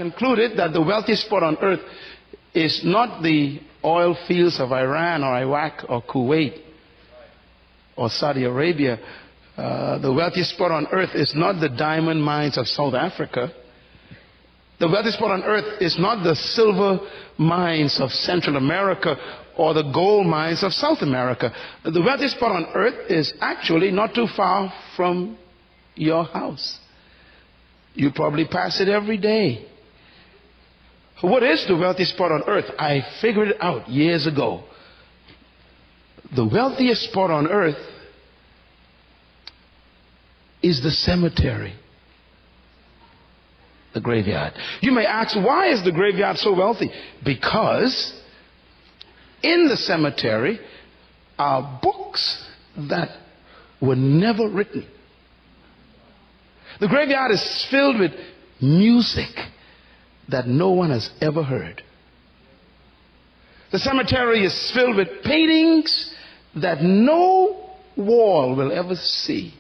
concluded that the wealthiest spot on earth is not the oil fields of Iran or Iraq or Kuwait or Saudi Arabia. The wealthiest spot on earth is not the diamond mines of South Africa. The wealthiest spot on earth is not the silver mines of Central America or the gold mines of South America. The wealthiest spot on earth is actually not too far from your house. You probably pass it every day. What is the wealthiest spot on earth? I figured it out years ago. The wealthiest spot on earth is the cemetery, the graveyard. You may ask, why is the graveyard so wealthy? Because in the cemetery are books that were never written. The graveyard is filled with music that no one has ever heard. The cemetery is filled with paintings that no wall will ever see.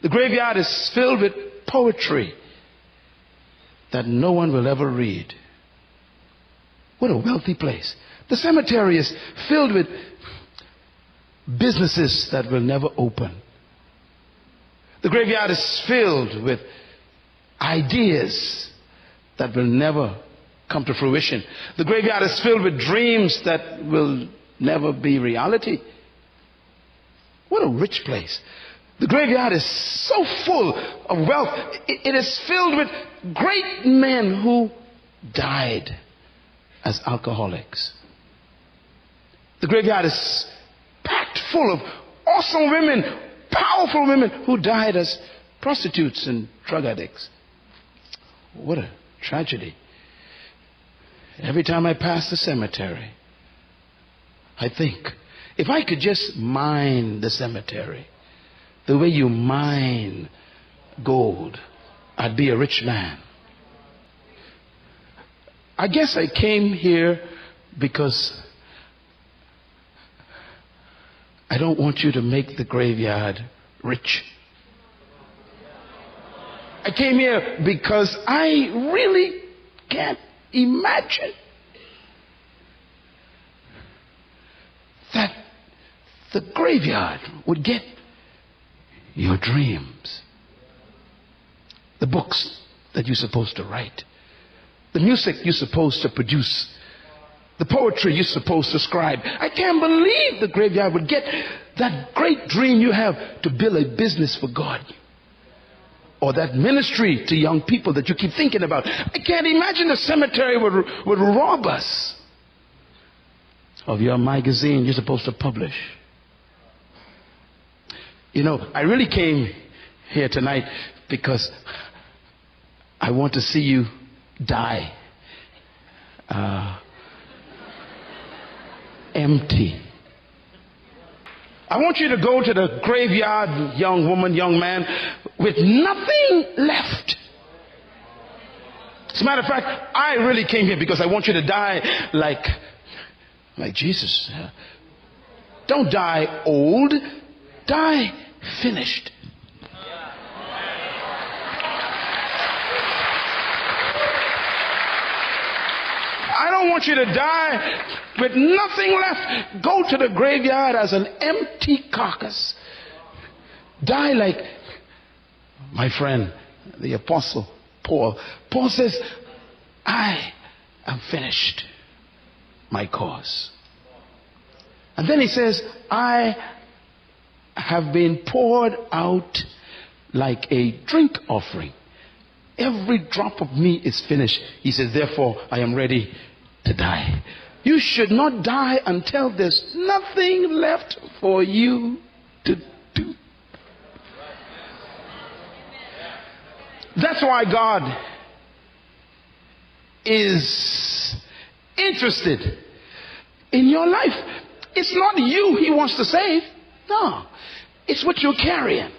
The graveyard is filled with poetry that no one will ever read. What a wealthy place. The cemetery is filled with businesses that will never open. The graveyard is filled with ideas that will never come to fruition. The graveyard is filled with dreams that will never be reality. What a rich place. The graveyard is so full of wealth. It is filled with great men who died as alcoholics. The graveyard is packed full of awesome women, powerful women who died as prostitutes and drug addicts. What a tragedy. Every time I pass the cemetery, I think, if I could just mine the cemetery the way you mine gold, I'd be a rich man. I guess I came here because I don't want you to make the graveyard rich. I came here because I really can't imagine that the graveyard would get your dreams, the books that you're supposed to write, the music you're supposed to produce, the poetry you're supposed to scribe. I can't believe the graveyard would get that great dream you have to build a business for God, or that ministry to young people that you keep thinking about. I can't imagine the cemetery would rob us of your magazine you're supposed to publish. You know, I really came here tonight because I want to see you die empty. I want you to go to the graveyard, young woman, young man, with nothing left. As a matter of fact, I really came here because I want you to die like Jesus. Don't die old, die finished. I don't want you to die with nothing left. Go to the graveyard as an empty carcass. Die like my friend, the apostle Paul. Paul says, I am finished my cause. And then he says, I have been poured out like a drink offering. Every drop of me is finished. He says, therefore, I am ready to die. You should not die until there's nothing left for you to do. That's why God is interested in your life. It's not you He wants to save. No, it's what you're carrying.